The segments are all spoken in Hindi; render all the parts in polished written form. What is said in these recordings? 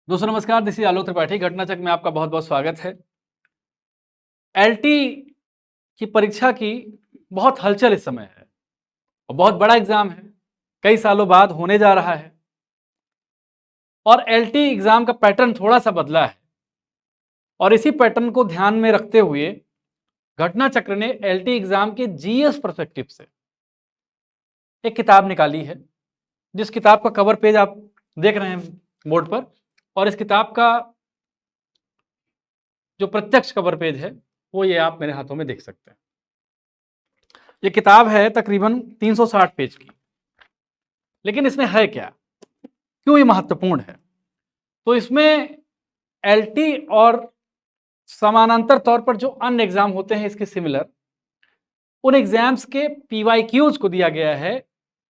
दोस्तों नमस्कार, दिस इज आलोक त्रिपाठी। घटना चक्र में आपका बहुत बहुत स्वागत है। एलटी की परीक्षा की बहुत हलचल इस समय है और बहुत बड़ा एग्जाम है, कई सालों बाद होने जा रहा है। और एलटी एग्जाम का पैटर्न थोड़ा सा बदला है और इसी पैटर्न को ध्यान में रखते हुए घटना चक्र ने एलटी एग्जाम के जीएस पर्सपेक्टिव से एक किताब निकाली है, जिस किताब का कवर पेज आप देख रहे हैं बोर्ड पर। और इस किताब का जो प्रत्यक्ष कवर पेज है वो ये आप मेरे हाथों में देख सकते हैं। ये किताब है तकरीबन 360 पेज की, लेकिन इसमें है क्या, क्यों ये महत्वपूर्ण है? तो इसमें एलटी और समानांतर तौर पर जो अन्य एग्जाम होते हैं इसके सिमिलर, उन एग्जाम्स के पीवाईक्यूज को दिया गया है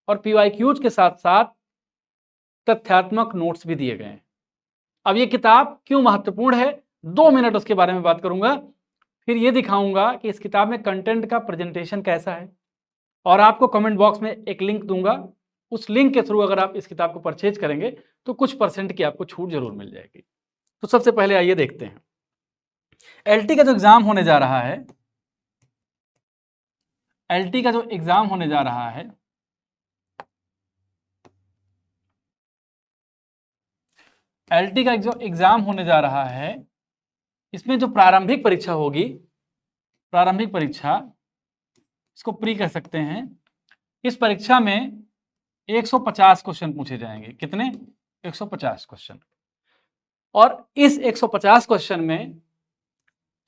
और पीवाईक्यूज के साथ साथ तथ्यात्मक नोट्स भी दिए गए हैं। अब ये किताब क्यों महत्वपूर्ण है, 2 मिनट उसके बारे में बात करूंगा, फिर ये दिखाऊंगा कि इस किताब में कंटेंट का प्रेजेंटेशन कैसा है और आपको कमेंट बॉक्स में एक लिंक दूंगा। उस लिंक के थ्रू अगर आप इस किताब को परचेज करेंगे तो कुछ परसेंट की आपको छूट जरूर मिल जाएगी। तो सबसे पहले आइए देखते हैं एलटी का जो एग्जाम होने जा रहा है। एलटी का जो एग्जाम होने जा रहा है, एलटी का जो एग्जाम होने जा रहा है, इसमें जो प्रारंभिक परीक्षा होगी, प्रारंभिक परीक्षा इसको प्री कह सकते हैं। इस परीक्षा में 150 क्वेश्चन पूछे जाएंगे। कितने? 150 क्वेश्चन। और इस 150 क्वेश्चन में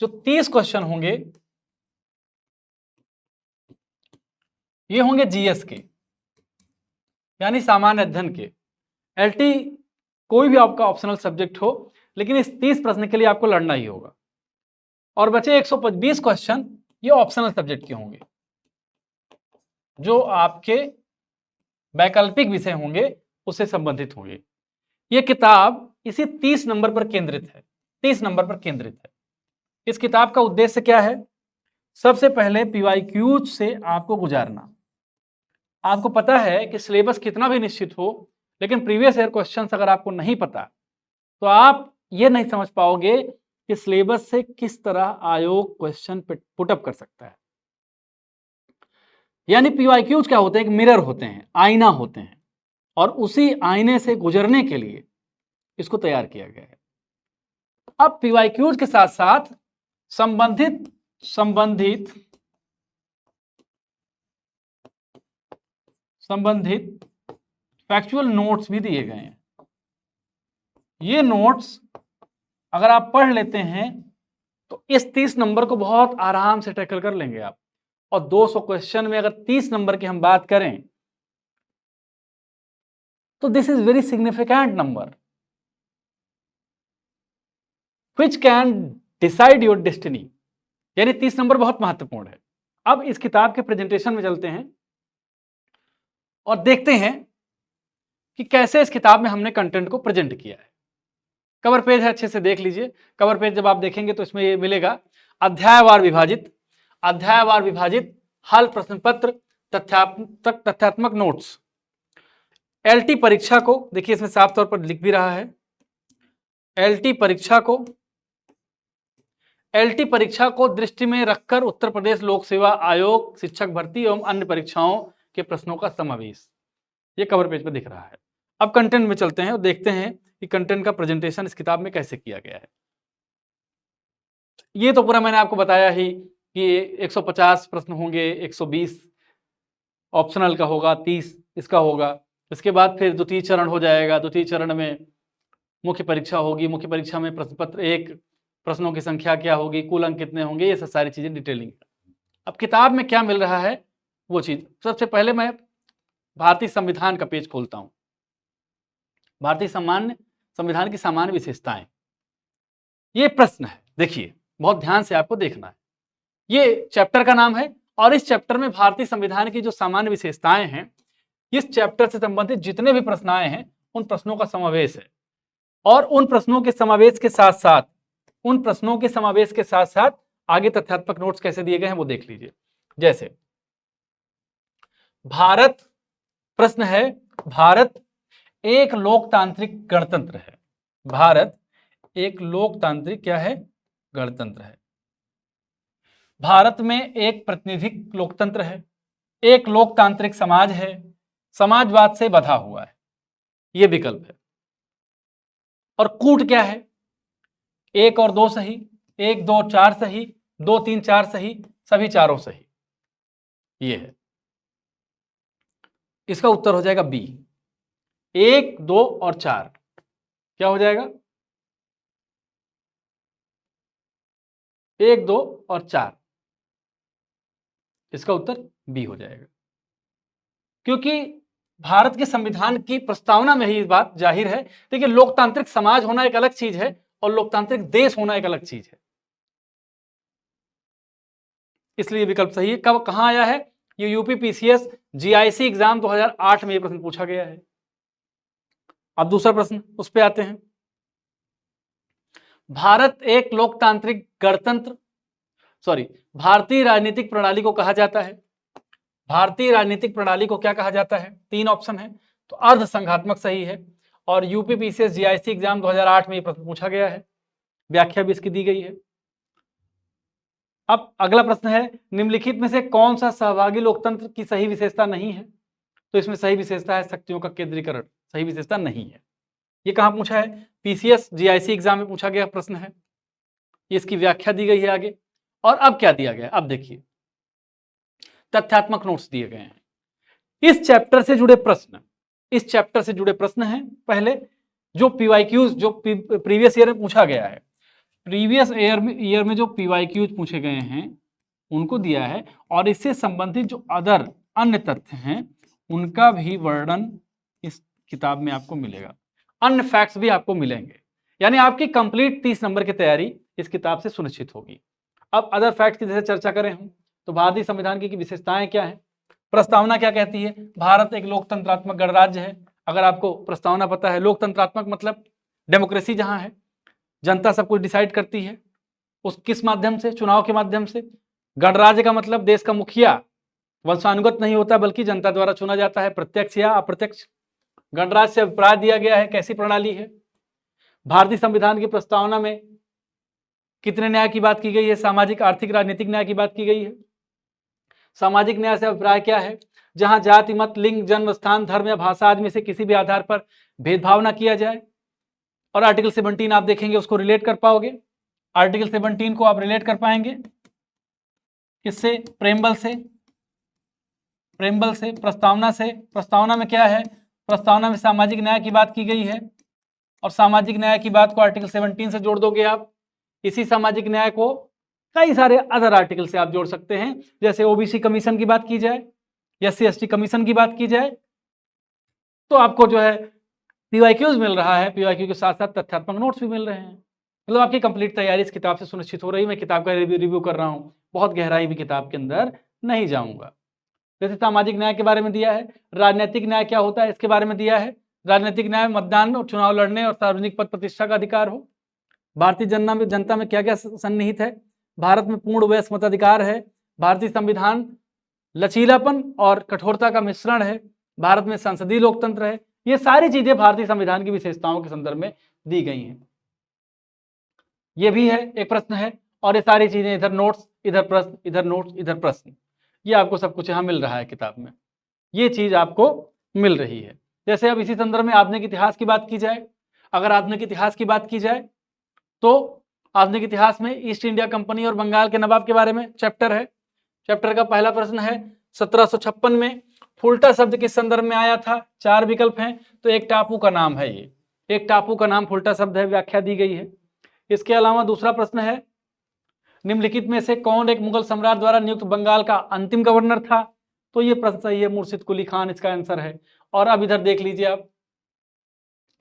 जो 30 क्वेश्चन होंगे ये होंगे जीएस के, यानी सामान्य अध्ययन के। एलटी कोई भी आपका ऑप्शनल सब्जेक्ट हो, लेकिन इस 30 प्रश्न के लिए आपको लड़ना ही होगा। और बचे 120 क्वेश्चन ये ऑप्शनल सब्जेक्ट के होंगे, जो आपके वैकल्पिक विषय होंगे उससे संबंधित होंगे। ये किताब इसी 30 नंबर पर केंद्रित है, 30 नंबर पर केंद्रित है। इस किताब का उद्देश्य क्या है? सबसे पहले पीवाईक्यूज से आपको गुजारना। आपको पता है कि सिलेबस कितना भी निश्चित हो, लेकिन प्रीवियस ईयर क्वेश्चंस अगर आपको नहीं पता तो आप ये नहीं समझ पाओगे कि सिलेबस से किस तरह आयोग क्वेश्चन पुटअप कर सकता है। यानी पीवाईक्यूज क्या होते हैं? एक मिरर होते हैं, आईना होते हैं, और उसी आईने से गुजरने के लिए इसको तैयार किया गया है। अब पीवाईक्यूज के साथ साथ संबंधित संबंधित फैक्चुअल नोट्स भी दिए गए हैं। ये नोट्स अगर आप पढ़ लेते हैं तो इस 30 नंबर को बहुत आराम से टैकल कर लेंगे आप। और 200 क्वेश्चन में अगर 30 नंबर की हम बात करें तो this is very significant number which can decide your destiny. यानी 30 नंबर बहुत महत्वपूर्ण है। अब इस किताब के प्रेजेंटेशन में चलते हैं और देखते हैं कि कैसे इस किताब में हमने कंटेंट को प्रेजेंट किया है। कवर पेज है, अच्छे से देख लीजिए। कवर पेज जब आप देखेंगे तो इसमें ये मिलेगा अध्यायवार विभाजित, अध्यायवार विभाजित हल प्रश्न पत्र, तथ्यात्मक नोट्स। एलटी परीक्षा को देखिए इसमें साफ तौर पर लिख भी रहा है। एलटी परीक्षा को दृष्टि में रखकर उत्तर प्रदेश लोक सेवा आयोग शिक्षक भर्ती एवं अन्य परीक्षाओं के प्रश्नों का समावेश, ये कवर पेज पर दिख रहा है। अब कंटेंट में चलते हैं और देखते हैं कि कंटेंट का प्रेजेंटेशन इस किताब में कैसे किया गया है। ये तो पूरा मैंने आपको बताया ही कि 150 प्रश्न होंगे, 120 ऑप्शनल का होगा, 30 इसका होगा। इसके बाद फिर द्वितीय चरण हो जाएगा। द्वितीय चरण में मुख्य परीक्षा होगी। मुख्य परीक्षा में प्रश्न पत्र 1, प्रश्नों की संख्या क्या होगी, कुल अंक कितने होंगे, ये सब सारी चीजें डिटेलिंग। अब किताब में क्या मिल रहा है वो चीज, सबसे पहले मैं भारतीय संविधान का पेज खोलता हूं। भारतीय संविधान की सामान्य विशेषताएं, ये प्रश्न है, देखिए बहुत ध्यान से आपको देखना है। ये चैप्टर का नाम है और इस चैप्टर में भारतीय संविधान की जो सामान्य विशेषताएं हैं, इस चैप्टर से संबंधित जितने भी प्रश्न आए हैं उन प्रश्नों का समावेश है। और उन प्रश्नों के समावेश के साथ साथ आगे तथ्यात्मक नोट्स कैसे दिए गए हैं वो देख लीजिए। जैसे भारत, प्रश्न है, भारत एक लोकतांत्रिक गणतंत्र है। भारत एक लोकतांत्रिक क्या है? गणतंत्र है। भारत में एक प्रातिनिधिक लोकतंत्र है, एक लोकतांत्रिक समाज है, समाजवाद से बधा हुआ है। ये विकल्प है। और कूट क्या है? 1 और 2 सही, 1 2 4 सही, 2 3 4 सही, सभी चारों सही। ये है। इसका उत्तर हो जाएगा बी, 1 2 और 4। क्या हो जाएगा? 1 2 और 4। इसका उत्तर बी हो जाएगा, क्योंकि भारत के संविधान की प्रस्तावना में ही बात जाहिर है। देखिए, लोकतांत्रिक समाज होना एक अलग चीज है और लोकतांत्रिक देश होना एक अलग चीज है। इसलिए विकल्प सही है। कब कहां आया है? ये यूपी पीसीएस जीआईसी एग्जाम 2008 में ये प्रश्न पूछा गया है। अब दूसरा प्रश्न उस पे आते हैं। भारत एक लोकतांत्रिक गणतंत्र, सॉरी, भारतीय राजनीतिक प्रणाली को कहा जाता है। भारतीय राजनीतिक प्रणाली को क्या कहा जाता है? 3 ऑप्शन है। तो अर्ध संघात्मक सही है, और यूपी पीसीएस जीआईसी एग्जाम 2008 में ये प्रश्न पूछा गया है। व्याख्या भी इसकी दी गई है। अब अगला प्रश्न है, निम्नलिखित में से कौन सा सहभागी लोकतंत्र की सही विशेषता नहीं है? तो इसमें सही विशेषता है शक्तियों का केंद्रीकरण। सही विशेषता नहीं है। ये कहां पूछा है? पीसीएस जीआईसी एग्जाम में पूछा गया प्रश्न है। इसकी व्याख्या दी गई है आगे। और अब क्या दिया गया? अब देखिए, तथ्यात्मक नोट्स दिए गए हैं। इस चैप्टर से जुड़े प्रश्न, इस चैप्टर से जुड़े प्रश्न हैं। पहले जो पीवाईक्यूज जो प्रीवियस ईयर में पूछा गया है, प्रीवियस ईयर में जो पीवाईक्यूज पूछे गए हैं उनको दिया है, और इससे संबंधित जो अदर अन्य तथ्य हैं उनका भी वर्णन इस किताब में आपको मिलेगा। अन्य फैक्ट्स भी आपको मिलेंगे, यानी आपकी कंप्लीट 30 नंबर की तैयारी इस किताब से सुनिश्चित होगी। अब अदर फैक्ट्स की जैसे चर्चा करें हम, तो भारतीय संविधान की विशेषताएं क्या है? प्रस्तावना क्या कहती है? भारत एक लोकतंत्रात्मक गणराज्य है। अगर आपको प्रस्तावना पता है, लोकतंत्रात्मक मतलब डेमोक्रेसी जहां है, जनता सब कुछ डिसाइड करती है। उस किस माध्यम से? चुनाव के माध्यम से। गणराज्य का मतलब देश का मुखिया वंशानुगत नहीं होता, बल्कि जनता द्वारा चुना जाता है, प्रत्यक्ष या अप्रत्यक्ष। गणराज्य से अभिप्राय दिया गया है, कैसी प्रणाली है। भारतीय संविधान की प्रस्तावना में कितने न्याय की बात की गई है? सामाजिक, आर्थिक, राजनीतिक न्याय की बात की गई है। सामाजिक न्याय से अभिप्राय क्या है? जहां जाति, मत, लिंग, जन्म स्थान, धर्म या भाषा आदि में से किसी भी आधार पर भेदभाव ना किया जाए। और आर्टिकल 17 आप देखेंगे, उसको रिलेट कर पाओगे। आर्टिकल 17 को आप रिलेट कर पाएंगे किससे? प्रेमबल से। प्रेमबल से, प्रस्तावना से। प्रस्तावना में क्या है? प्रस्तावना में सामाजिक न्याय की बात की गई है, और सामाजिक न्याय की बात को आर्टिकल 17 से जोड़ दोगे आप। इसी सामाजिक न्याय को कई सारे अदर आर्टिकल से आप जोड़ सकते हैं, जैसे ओबीसी कमीशन की बात की जाए, एससी एसटी कमीशन की बात की जाए, तो आपको जो है पीवाईक्यूज मिल रहा है। पीवाईक्यू के साथ साथ तथ्यात्मक नोट्स भी मिल रहे हैं। मतलब आपकी कंप्लीट तैयारी इस किताब से सुनिश्चित हो रही है। मैं किताब का रिव्यू कर रहा हूँ, बहुत गहराई भी किताब के अंदर नहीं जाऊंगा। जैसे सामाजिक न्याय के बारे में दिया है, राजनीतिक न्याय क्या होता है इसके बारे में दिया है। राजनीतिक न्याय मतदान और चुनाव लड़ने और सार्वजनिक पद प्रतिष्ठा का अधिकार हो। भारतीय जनता में क्या क्या सन्निहित है? भारत में पूर्ण वयस्क मताधिकार है। भारतीय संविधान लचीलापन और कठोरता का मिश्रण है। भारत में संसदीय लोकतंत्र है। ये सारी चीजें भारतीय संविधान की विशेषताओं के संदर्भ में दी गई हैं। ये भी है, एक प्रश्न है, और ये सारी चीजें इधर नोट्स, इधर प्रश्न, इधर नोट्स, इधर प्रश्न, ये आपको सब कुछ यहाँ मिल रहा है किताब में। ये चीज आपको मिल रही है। जैसे अब इसी संदर्भ में आधुनिक इतिहास की बात की जाए, अगर आधुनिक इतिहास की बात की जाए तो आधुनिक इतिहास में ईस्ट इंडिया कंपनी और बंगाल के नवाब के बारे में चैप्टर है। चैप्टर का पहला प्रश्न है, 1756 में फुल्टा शब्द किस संदर्भ में आया था? 4 विकल्प हैं। तो एक टापू का नाम है, ये एक टापू का नाम फुल्टा शब्द है, व्याख्या दी गई है। इसके अलावा दूसरा प्रश्न है, निम्नलिखित में से कौन एक मुगल सम्राट द्वारा नियुक्त बंगाल का अंतिम गवर्नर था? तो ये प्रश्न सही है, मुर्शिद कुली खान इसका आंसर है। और अब इधर देख लीजिए आप,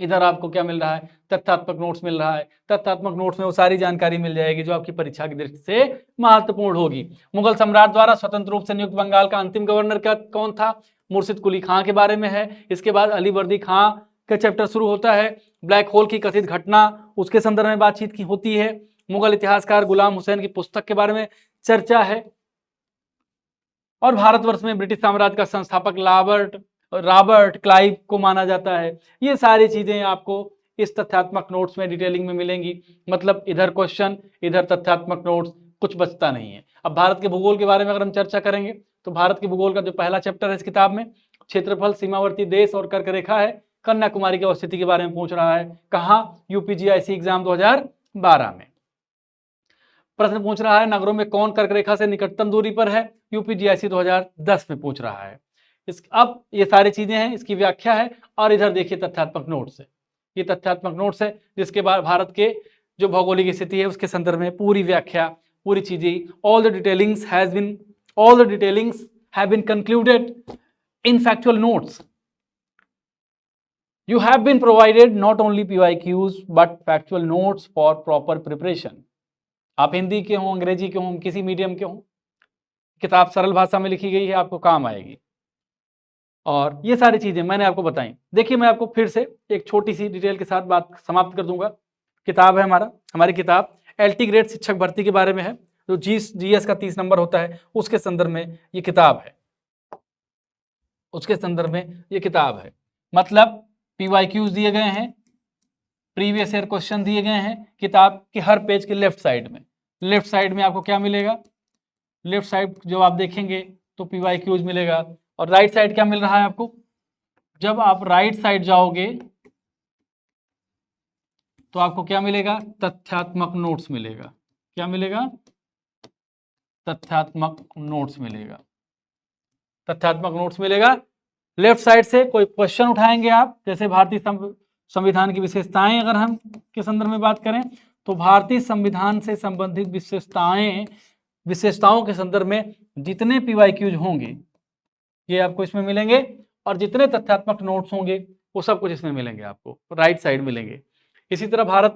इधर आपको क्या मिल रहा है? तथ्यात्मक नोट्स मिल रहा है। तथ्यात्मक नोट्स में वो सारी जानकारी मिल जाएगी जो आपकी परीक्षा की दृष्टि से महत्वपूर्ण होगी। मुगल सम्राट द्वारा स्वतंत्र रूप से नियुक्त बंगाल का अंतिम गवर्नर कौन था? मुर्शिद कुली खां के बारे में है। इसके बाद अलीवर्दी खां का चैप्टर शुरू होता है। ब्लैक होल की कथित घटना, उसके संदर्भ में बातचीत की होती है। मुगल इतिहासकार गुलाम हुसैन की पुस्तक के बारे में चर्चा है। और भारतवर्ष में ब्रिटिश साम्राज्य का संस्थापक रॉबर्ट क्लाइव को माना जाता है। ये सारी चीजें आपको इस तथ्यात्मक नोट्स में डिटेलिंग में मिलेंगी। मतलब इधर क्वेश्चन, इधर तथ्यात्मक नोट्स, कुछ बचता नहीं है। अब भारत के भूगोल के बारे में अगर हम चर्चा करेंगे तो भारत के भूगोल का जो पहला चैप्टर है इस किताब में, क्षेत्रफल, सीमावर्ती देश और कर्क रेखा है। कन्याकुमारी की अवस्थिति के बारे में पूछ रहा है। कहाँ? यूपीजीआईसी एग्जाम 2012 में। प्रश्न पूछ रहा है नगरों में कौन कर्क रेखा से निकटतम दूरी पर है? यूपीजीआईसी 2010 में पूछ रहा है। अब ये सारी चीजें हैं, इसकी व्याख्या है। और इधर देखिए तथ्यात्मक नोट्स है, ये तथ्यात्मक नोट्स है जिसके बाद भारत के जो भौगोलिक स्थिति है उसके संदर्भ में पूरी व्याख्या, पूरी चीजें, all the detailings have been concluded in factual notes. You have been provided not only PYQs but factual notes for proper preparation. आप हिंदी के हों, अंग्रेजी के हों, किसी मीडियम के हों, किताब सरल भाषा में लिखी गई है, आपको काम आएगी। और ये सारी चीजें मैंने आपको बताई। देखिए मैं आपको फिर से एक छोटी सी डिटेल के साथ बात समाप्त कर दूंगा। किताब है हमारी किताब LT ग्रेड शिक्षक भर्ती के बारे में है, जो GS का 30 नंबर होता है उसके संदर्भ में ये किताब है, उसके संदर्भ में ये किताब है। मतलब PYQs दिए गए हैं, प्रीवियस ईयर क्वेश्चन दिए गए हैं किताब के हर पेज के लेफ्ट साइड में आपको क्या मिलेगा? लेफ्ट साइड जो आप देखेंगे तो PYQs मिलेगा। और राइट साइड क्या मिल रहा है आपको? जब आप राइट साइड जाओगे तो आपको क्या मिलेगा? तथ्यात्मक नोट्स मिलेगा। क्या मिलेगा? तथ्यात्मक नोट्स मिलेगा। तथ्यात्मक नोट्स मिलेगा। लेफ्ट साइड से कोई क्वेश्चन उठाएंगे आप, जैसे भारतीय संविधान की विशेषताएं अगर हम के संदर्भ में बात करें तो भारतीय संविधान से संबंधित विशेषताओं के संदर्भ में जितने PYQs होंगे ये आपको इसमें मिलेंगे, और जितने तथ्यात्मक नोट्स होंगे वो सब कुछ इसमें मिलेंगे, आपको राइट साइड मिलेंगे। इसी तरह भारत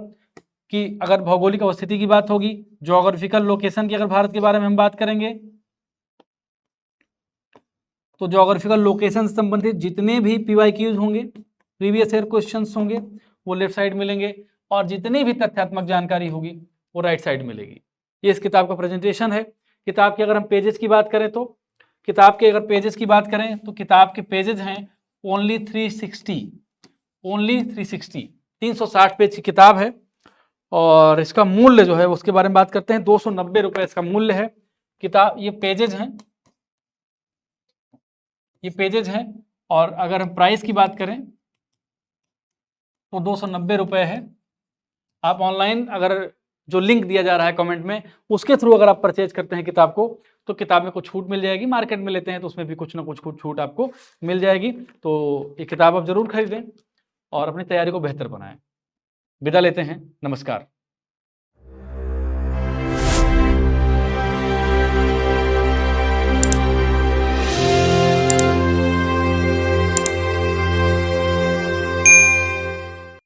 की अगर भौगोलिक अवस्थिति की बात होगी, ज्योग्राफिकल लोकेशन की अगर भारत के बारे में हम बात करेंगे तो ज्योग्राफिकल लोकेशन से संबंधित जितने भी PYQs होंगे, प्रीवियस ईयर क्वेश्चंस होंगे, वो लेफ्ट साइड मिलेंगे, और जितनी भी तथ्यात्मक जानकारी होगी वो राइट साइड मिलेगी। ये इस किताब का प्रेजेंटेशन है। किताब के अगर हम पेजेस की बात करें तो किताब के अगर पेजेस की बात करें तो किताब के पेजेस हैं ओनली 360 360 पेज की किताब है। और इसका मूल्य जो है उसके बारे में बात करते हैं, 290 रुपये इसका मूल्य है। किताब ये पेजेज हैं, और अगर हम प्राइस की बात करें तो 290 रुपये है। आप ऑनलाइन अगर जो लिंक दिया जा रहा है कमेंट में उसके थ्रू अगर आप परचेज करते हैं किताब को तो किताब में कुछ छूट मिल जाएगी। मार्केट में लेते हैं तो उसमें भी कुछ ना कुछ छूट आपको मिल जाएगी। तो ये किताब आप जरूर खरीदें और अपनी तैयारी को बेहतर बनाएं। विदा लेते हैं, नमस्कार।